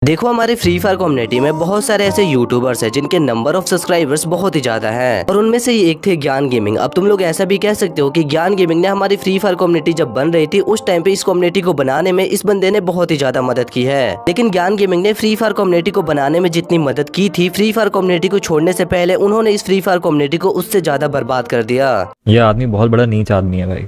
देखो हमारे free fire community में बहुत सारे ऐसे यूट्यूबर्स हैं जिनके नंबर ऑफ सब्सक्राइबर्स बहुत ही ज्यादा हैं और उनमें से ही एक थे ज्ञान गेमिंग। अब तुम लोग ऐसा भी कह सकते हो कि ज्ञान गेमिंग ने हमारी फ्री फायर कम्युनिटी जब बन रही थी उस टाइम पे इस कम्युनिटी को बनाने में इस बंदे ने बहुत ही ज्यादा मदद की है। लेकिन ज्ञान गेमिंग ने फ्री फायर कम्युनिटी को बनाने में जितनी मदद की थी, फ्री फायर कम्युनिटी को छोड़ने से पहले उन्होंने इस फ्री फायर कम्युनिटी को उससे ज्यादा बर्बाद कर दिया। ये आदमी बहुत बड़ा नीच आदमी है भाई,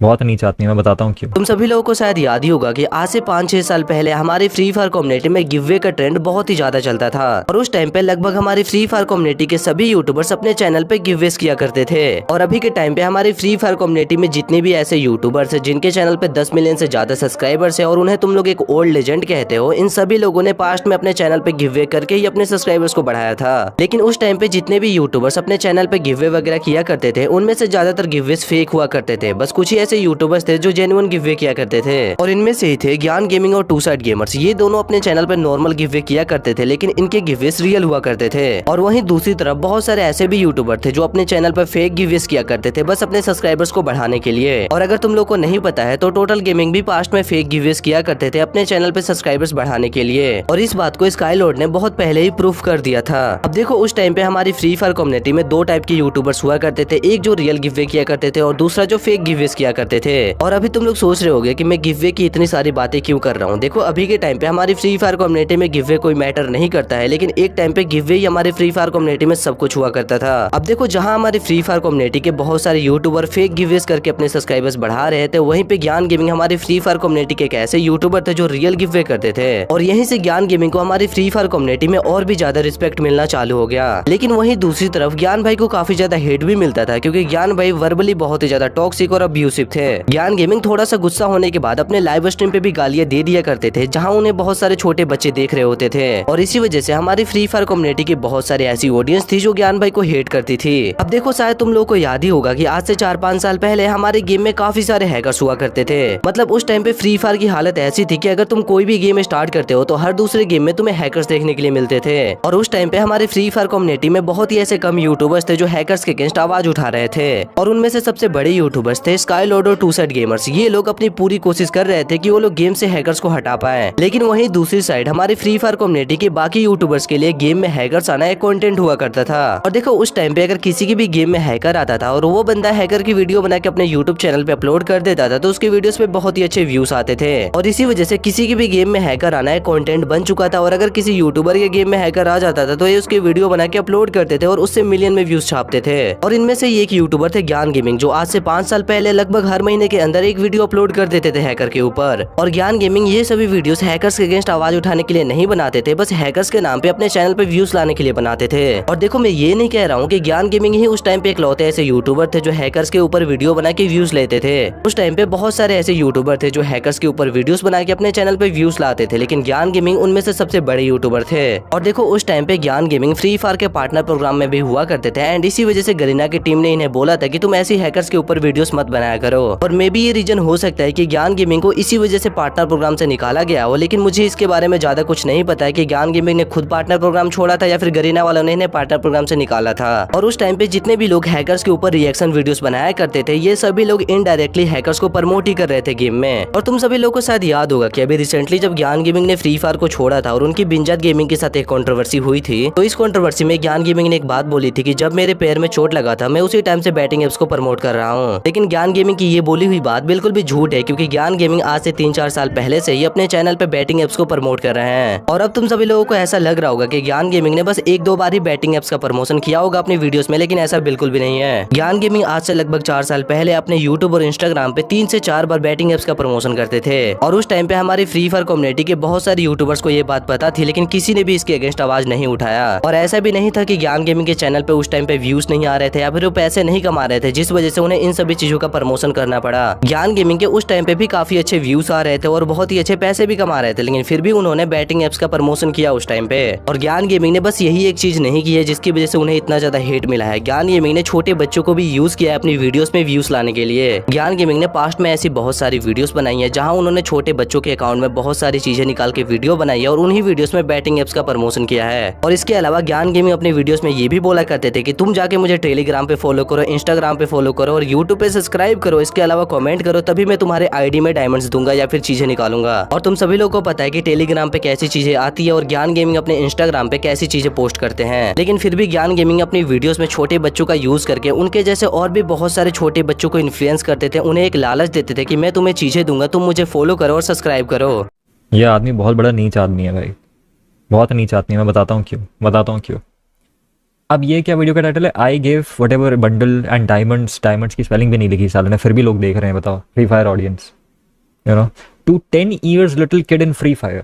बहुत नीच आदमी है। मैं बताता हूँ क्यों। तुम सभी लोगों को शायद याद ही होगा कि आज से 5-6 साल पहले हमारी फ्री फायर कम्युनिटी में गिववे का ट्रेंड बहुत ही ज्यादा चलता था और उस टाइम पे लगभग हमारी फ्री फायर कम्युनिटी के सभी यूट्यूबर्स अपने चैनल पे गिववेस किया करते थे। और अभी के टाइम पे हमारी फ्री फायर कम्युनिटी में जितने भी ऐसे यूट्यूबर्स है जिनके चैनल पे 10 मिलियन से ज्यादा सब्सक्राइबर्स है और उन्हें तुम लोग एक ओल्ड लेजेंड कहते हो, इन सभी लोगों ने पास्ट में अपने चैनल पे गिववे करके ही अपने सब्सक्राइबर्स को बढ़ाया था। लेकिन उस टाइम पे जितने भी यूट्यूबर्स अपने चैनल पे गिववे वगैरह किया करते थे उनमें से ज्यादातर गिववेस फेक हुआ करते थे। बस कुछ ही ऐसे यूट्यूबर्स थे जो जेन्युइन गिववे किया करते थे और इनमें से ही थे ज्ञान गेमिंग और टू साइड गेमर्स। ये दोनों अपने चैनल पर नॉर्मल गिववे किया करते थे लेकिन इनके गिववेस रियल हुआ करते थे। और वहीं दूसरी तरफ बहुत सारे ऐसे भी यूट्यूबर थे जो अपने चैनल पर फेक गिववेस किया करते थे बस अपने सब्सक्राइबर्स को बढ़ाने के लिए। और अगर तुम लोग को नहीं पता है तो टोटल गेमिंग भी पास्ट में फेक गिववेस किया करते थे अपने चैनल पे सब्सक्राइबर्स बढ़ाने के लिए और इस बात को स्काईलॉर्ड ने बहुत पहले ही प्रूफ कर दिया था। अब देखो उस टाइम पे हमारी फ्री फायर कम्युनिटी में दो टाइप के यूट्यूबर्स हुआ करते थे, एक जो रियल गिववे किया करते थे और दूसरा जो फेक गिववेस किया करते थे। और अभी तुम लोग सोच रहे होगे कि मैं गिववे की इतनी सारी बातें क्यों कर रहा हूँ। देखो अभी के टाइम पे हमारी फ्री फायर कम्युनिटी में गिववे कोई मैटर नहीं करता है, लेकिन एक टाइम पे गिववे ही हमारी फ्री फायर कम्युनिटी में सब कुछ हुआ करता था। अब देखो जहाँ हमारी फ्री फायर कम्युनिटी के बहुत सारे यूट्यूबर फेक गिववेस करके अपने सब्सक्राइबर्स बढ़ा रहे थे, वहीं पे ज्ञान गेमिंग हमारी फ्री फायर कम्युनिटी के एक ऐसे यूट्यूबर थे जो रियल गिववे करते थे और यहीं से ज्ञान गेमिंग को हमारी फ्री फायर कम्युनिटी में और भी ज्यादा रिस्पेक्ट मिलना चालू हो गया। लेकिन वहीं दूसरी तरफ ज्ञान भाई को काफी ज्यादा हेट भी मिलता था क्योंकि ज्ञान भाई वर्बली बहुत ही ज्यादा टॉक्सिक और अब्यूसिव थे। ज्ञान गेमिंग थोड़ा सा गुस्सा होने के बाद अपने लाइव स्ट्रीम पे भी गालियां दे दिया करते थे जहां उन्हें बहुत सारे छोटे बच्चे देख रहे होते थे और इसी वजह से हमारी फ्री फायर कम्युनिटी की बहुत सारी ऐसी ऑडियंस थी जो ज्ञान भाई को हेट करती थी। अब देखो शायद तुम लोगों को याद ही होगा कि आज से 4-5 साल पहले हमारे गेम में काफी सारे हैकर्स हुआ करते थे। मतलब उस टाइम पे फ्री फायर की हालत ऐसी थी कि अगर तुम कोई भी गेम स्टार्ट करते हो तो हर दूसरे गेम में तुम्हें हैकर्स देखने के लिए मिलते थे। और उस टाइम पे हमारे फ्री फायर कम्युनिटी में बहुत ही ऐसे कम यूट्यूबर्स थे जो हैकर्स के अगेंस्ट आवाज उठा रहे थे और उनमें से सबसे बड़े यूट्यूबर्स थे स्काईलॉर्ड और टू साइड गेमर्स। ये लोग अपनी पूरी कोशिश कर रहे थे कि वो लोग गेम से हैकर्स को हटा पाए। लेकिन वहीं दूसरी साइड हमारी फ्री फायर कम्युनिटी के बाकी यूट्यूबर्स के लिए गेम में हैकर्स आना एक कंटेंट हुआ करता था। और देखो उस टाइम पे अगर किसी की भी गेम में हैकर आता था और वो बंदा हैकर की वीडियो बना के अपने यूट्यूब चैनल पे अपलोड कर देता था तो उसके वीडियोस पे बहुत ही अच्छे व्यूज आते थे और इसी वजह से किसी की भी गेम में हैकर आना एक कंटेंट बन चुका था। और अगर किसी यूट्यूबर के गेम में हैकर आ जाता था तो ये उसके वीडियो बना के अपलोड करते थे और उससे मिलियन में व्यूज छापते थे। और इनमें से एक यूट्यूबर थे ज्ञान गेमिंग जो आज से 5 साल पहले लगभग हर महीने के अंदर एक वीडियो अपलोड कर देते थे हैकर के ऊपर। और ज्ञान गेमिंग ये सभी वीडियोस हैकर्स के अगेंस्ट आवाज उठाने के लिए नहीं बनाते थे, बस हैकर्स के नाम पे अपने चैनल पे व्यूज लाने के लिए बनाते थे। और देखो मैं ये नहीं कह रहा हूँ कि ज्ञान गेमिंग ही उस टाइम पे इकलौते ऐसे यूट्यूबर थे जो हैकर्स के ऊपर वीडियो बना के व्यूज लेते थे। उस टाइम पे बहुत सारे ऐसे यूट्यूबर थे जो हैकर्स के ऊपर वीडियोस बना के अपने चैनल पे व्यूज लाते थे, लेकिन ज्ञान गेमिंग उनमें से सबसे बड़े यूट्यूबर थे। और देखो उस टाइम पे ज्ञान गेमिंग फ्री फायर के पार्टनर प्रोग्राम में भी हुआ करते थे एंड इसी वजह से गरीना की टीम ने इन्हें बोला था कि तुम ऐसी हैकर्स के ऊपर वीडियोस मत बनाया करो। और मे बी ये रीजन हो सकता है कि ज्ञान गेमिंग को इसी वजह से पार्टनर प्रोग्राम से निकाला गया हो, लेकिन मुझे इसके बारे में ज्यादा कुछ नहीं पता है कि ज्ञान गेमिंग ने खुद पार्टनर प्रोग्राम छोड़ा था या फिर गरीना वालों ने इन्हें पार्टनर प्रोग्राम से निकाला था। और उस टाइम पे जितने भी लोग हैकर्स के ऊपर रिएक्शन वीडियोस बनाया करते थे ये सभी लोग इनडायरेक्टली हैकर्स को प्रमोट ही कर रहे थे गेम में। और तुम सभी लोगों को शायद याद होगा कि अभी रिसेंटली जब ज्ञान गेमिंग ने फ्री फायर को छोड़ा था और उनकी बिंजात गेमिंग के साथ एक कंट्रोवर्सी हुई थी, तो इस कंट्रोवर्सी में ज्ञान गेमिंग ने एक बात बोली थी कि जब मेरे पैर में चोट लगा था मैं उसी टाइम से बैटिंग एप्स को प्रमोट कर रहा हूँ। लेकिन ज्ञान गेमिंग की ये बोली हुई बात बिल्कुल भी झूठ है क्योंकि ज्ञान गेमिंग आज से 3-4 साल पहले से ही अपने चैनल पे बैटिंग एप्स को प्रमोट कर रहे हैं। और अब तुम सभी लोगों को ऐसा लग रहा होगा कि ज्ञान गेमिंग ने बस 1-2 बार ही बैटिंग एप्स का प्रमोशन किया होगा अपनी वीडियोस में, लेकिन ऐसा बिल्कुल भी नहीं है। ज्ञान गेमिंग आज से लगभग 4 साल पहले अपने यूट्यूब और इंस्टाग्राम पे 3 से 4 बार बैटिंग एप्स का प्रमोशन करते थे और उस टाइम पे हमारी फ्री फायर कम्युनिटी के बहुत सारे यूट्यूबर्स को ये बात पता थी, लेकिन किसी ने भी इसके अगेंस्ट आवाज नहीं उठाया। और ऐसा भी नहीं था कि ज्ञान गेमिंग के चैनल पे उस टाइम पे व्यूज नहीं आ रहे थे या फिर वो पैसे नहीं कमा रहे थे जिस वजह से उन्हें इन सभी चीजों का प्रमोशन करना पड़ा। ज्ञान गेमिंग के उस टाइम पे भी काफी अच्छे व्यूज आ रहे थे और बहुत ही अच्छे पैसे भी कमा रहे थे, लेकिन फिर भी उन्होंने बैटिंग एप्स का प्रमोशन किया उस टाइम पे। और ज्ञान गेमिंग ने बस यही एक चीज नहीं की है जिसकी वजह से उन्हें इतना ज्यादा हेट मिला है। ज्ञान गेमिंग ने छोटे बच्चों को भी यूज किया है अपनी वीडियोस में व्यूज लाने के लिए। ज्ञान गेमिंग ने पास्ट में ऐसी बहुत सारी वीडियोस बनाई है जहां उन्होंने छोटे बच्चों के अकाउंट में बहुत सारी चीजें निकाल के वीडियो बनाई है और उन्हीं वीडियोस में बैटिंग एप्स का प्रमोशन किया है। और इसके अलावा ज्ञान गेमिंग अपनी वीडियोस में ये भी बोला करते थे कि तुम जाके मुझे टेलीग्राम पे फॉलो करो, इंस्टाग्राम पे फॉलो करो और यूट्यूब पे सब्सक्राइब करो, हो, इसके अलावा कमेंट करो, तभी मैं तुम्हारे आईडी में डायमंड्स दूंगा या फिर चीजें निकालूंगा। और तुम सभी लोगों को पता है कि टेलीग्राम पे कैसी चीजें आती है और ज्ञान गेमिंग अपने इंस्टाग्राम पे कैसी चीजें पोस्ट करते हैं, लेकिन फिर भी ज्ञान गेमिंग अपनी वीडियोस में छोटे बच्चों का यूज करके उनके जैसे और भी बहुत सारे छोटे बच्चों को इन्फ्लुएंस करते थे, उन्हें एक लालच देते थे कि मैं तुम्हें चीजें दूंगा, तुम मुझे फॉलो करो और सब्सक्राइब करो। ये आदमी बहुत बड़ा नीच आदमी है भाई, बहुत नीच आदमी है। मैं बताता हूँ क्यों। अब ये क्या वीडियो का टाइटल है, I gave what ever bundle and diamonds की स्पेलिंग भी नहीं लिखी साले ने, फिर भी लोग देख रहे हैं। बताओ, Free Fire audience, you know, to 10 years little kid in Free Fire,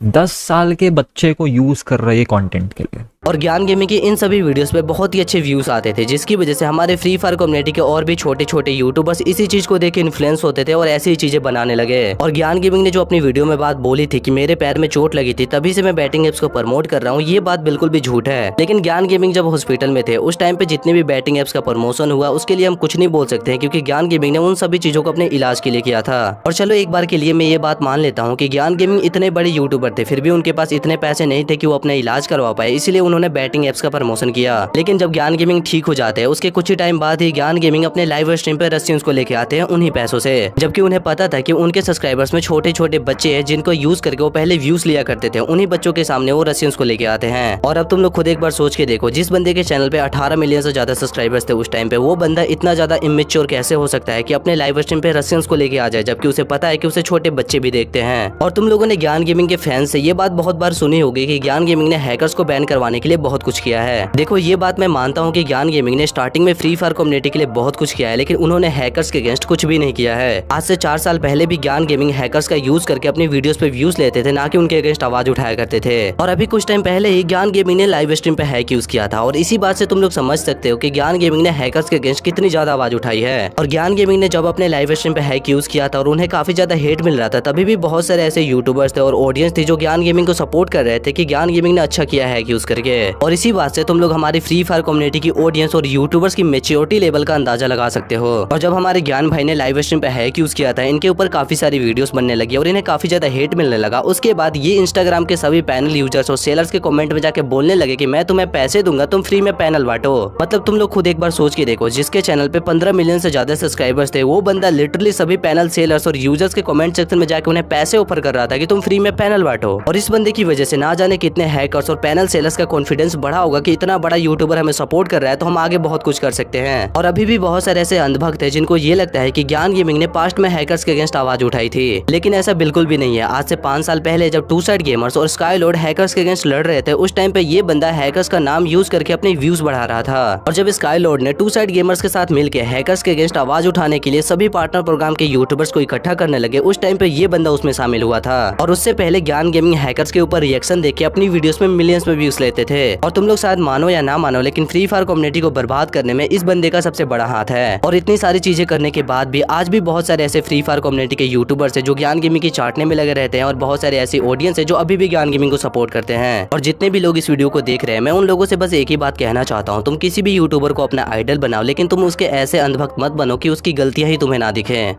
10 साल के बच्चे को यूज कर रहे हैं कंटेंट के लिए। और ज्ञान गेमिंग के इन सभी वीडियोस पे बहुत ही अच्छे व्यूज आते थे, जिसकी वजह से हमारे फ्री फायर कम्युनिटी के और भी छोटे छोटे यूट्यूबर्स इसी चीज को देख के इन्फ्लुएंस होते थे और ऐसी ही चीजें बनाने लगे। और ज्ञान गेमिंग ने जो अपनी वीडियो में बात बोली थी कि मेरे पैर में चोट लगी थी तभी से मैं बैटिंग एप्स को प्रमोट कर रहा हूँ, ये बात बिल्कुल भी झूठ है। लेकिन ज्ञान गेमिंग जब हॉस्पिटल में थे उस टाइम पे जितने भी बैटिंग एप्स का प्रमोशन हुआ उसके लिए हम कुछ नहीं बोल सकते हैं, क्योंकि ज्ञान गेमिंग ने उन सभी चीजों को अपने इलाज के लिए किया था। और चलो एक बार के लिए मैं ये बात मान लेता हूँ कि ज्ञान गेमिंग इतने बड़े यूट्यूबर थे, फिर भी उनके पास इतने पैसे नहीं थे कि वो अपना इलाज करवा पाए, इसलिए उन्होंने बैटिंग एप्स का प्रमोशन किया। लेकिन जब ज्ञान गेमिंग ठीक हो जाते हैं उसके कुछ ही टाइम बाद ही ज्ञान गेमिंग अपने लाइव स्ट्रीम पे रशियंस को लेके आते हैं उन्हीं पैसों से, जबकि उन्हें पता था कि उनके सब्सक्राइबर्स में छोटे छोटे बच्चे हैं जिनको यूज करके वो पहले व्यूज लिया करते थे, उन्हीं बच्चों के सामने वो रशियंस को लेके आते हैं। और अब तुम लोग खुद एक बार सोच के देखो, जिस बंदे के चैनल पे 18 मिलियन से ज्यादा सब्सक्राइबर्स थे उस टाइम पे, वो बंदा इतना ज्यादा इमेच्योर कैसे हो सकता है कि अपने लाइव स्ट्रीम पे रशियंस को लेके आ जाए, जबकि उसे पता है कि उसे छोटे बच्चे भी देखते हैं। और तुम लोगों ने ज्ञान गेमिंग के फैंस से ये बात बहुत बार सुनी होगी कि ज्ञान गेमिंग ने हैकर्स को बैन करवाने के लिए बहुत कुछ किया है। देखो, ये बात मैं मानता हूँ कि ज्ञान गेमिंग ने स्टार्टिंग में फ्री फायर कम्युनिटी के लिए बहुत कुछ किया है, लेकिन उन्होंने हैकर्स के अगेंस्ट कुछ भी नहीं किया है। आज से 4 साल पहले भी ज्ञान गेमिंग हैकर्स का यूज करके अपनी वीडियोस पे व्यूज लेते थे, ना कि उनके अगेंस्ट आवाज उठाया करते थे। और अभी कुछ टाइम पहले ही ज्ञान गेमिंग ने लाइव स्ट्रीम पे हैक यूज किया था, और इसी बात से तुम लोग समझ सकते हो कि ज्ञान गेमिंग ने हैकर्स के अगेंस्ट कितनी ज्यादा आवाज उठाई है। और ज्ञान गेमिंग ने जब अपने लाइव स्ट्रीम पे हैक यूज किया था और उन्हें काफी ज्यादा हेट मिल रहा था, तभी भी बहुत सारे ऐसे यूट्यूबर्स थे और ऑडियंस थी जो ज्ञान गेमिंग को सपोर्ट कर रहे थे कि ज्ञान गेमिंग ने अच्छा किया हैक यूज करके। और इसी बात से तुम लोग हमारी फ्री फायर कम्युनिटी की ऑडियंस और यूट्यूबर्स की मेच्योरिटी लेवल का अंदाजा लगा सकते हो। और जब हमारे ज्ञान भाई ने लाइव स्ट्रीम पे हैक यूज किया था, इनके ऊपर काफी सारी वीडियोस बनने लगी और इन्हें काफी ज्यादा हेट मिलने लगा। उसके बाद ये इंस्टाग्राम के सभी पैनल यूजर्स और सेलर्स के कमेंट में जाके बोलने लगे कि मैं तुम्हें पैसे दूंगा, तुम फ्री में पैनल बांटो। मतलब तुम लोग खुद एक बार सोच के देखो, जिसके चैनल पे 15 मिलियन से ज्यादा सब्सक्राइबर्स थे, वो बंदा लिटरली सभी पैनल सेलर्स और यूजर्स के कमेंट सेक्शन में जाके उन्हें पैसे ऑफर कर रहा था कि तुम फ्री में पैनल बांटो। और इस बंदे की वजह से ना जाने कितने हैकर्स और पैनल सेलर्स का कॉन्फिडेंस बढ़ा होगा कि इतना बड़ा यूट्यूबर हमें सपोर्ट कर रहा है तो हम आगे बहुत कुछ कर सकते हैं। और अभी भी बहुत सारे ऐसे अंधभक्त हैं जिनको ये लगता है कि ज्ञान गेमिंग ने पास्ट में हैकर्स के अगेंस्ट आवाज उठाई थी, लेकिन ऐसा बिल्कुल भी नहीं है। आज से 5 साल पहले जब टू साइड गेमर्स और स्काई लॉर्ड हैकर्स के अगेंस्ट लड़ रहे थे, उस टाइम पे ये बंदा हैकर्स का नाम यूज करके अपने व्यूज बढ़ा रहा था। और जब स्काई लॉर्ड ने टू साइड गेमर्स के साथ मिलकर हैकर्स के अगेंस्ट आवाज उठाने के लिए सभी पार्टनर प्रोग्राम के यूट्यूबर्स को इकट्ठा करने लगे, उस टाइम पे ये बंदा उसमें शामिल हुआ था। और उससे पहले ज्ञान गेमिंग हैकर्स के ऊपर रिएक्शन देके अपनी वीडियोस में मिलियंस में व्यूज लेते थे। और तुम लोग शायद मानो या ना मानो, लेकिन फ्री फायर कम्युनिटी को बर्बाद करने में इस बंदे का सबसे बड़ा हाथ है। और इतनी सारी चीजें करने के बाद भी आज भी बहुत सारे ऐसे फ्री फायर कम्युनिटी के यूट्यूबर्स हैं जो ज्ञान गेमिंग की चाटने में लगे रहते हैं, और बहुत सारे ऐसी ऑडियंस है जो अभी भी ज्ञान गेमिंग को सपोर्ट करते हैं। और जितने भी लोग इस वीडियो को देख रहे हैं, मैं उन लोगों से बस एक ही बात कहना चाहता हूँ, तुम किसी भी यूट्यूबर को अपना आइडल बनाओ, लेकिन तुम उसके ऐसे अंधभक्त मत बनो कि उसकी गलतियां ही तुम्हें ना दिखे।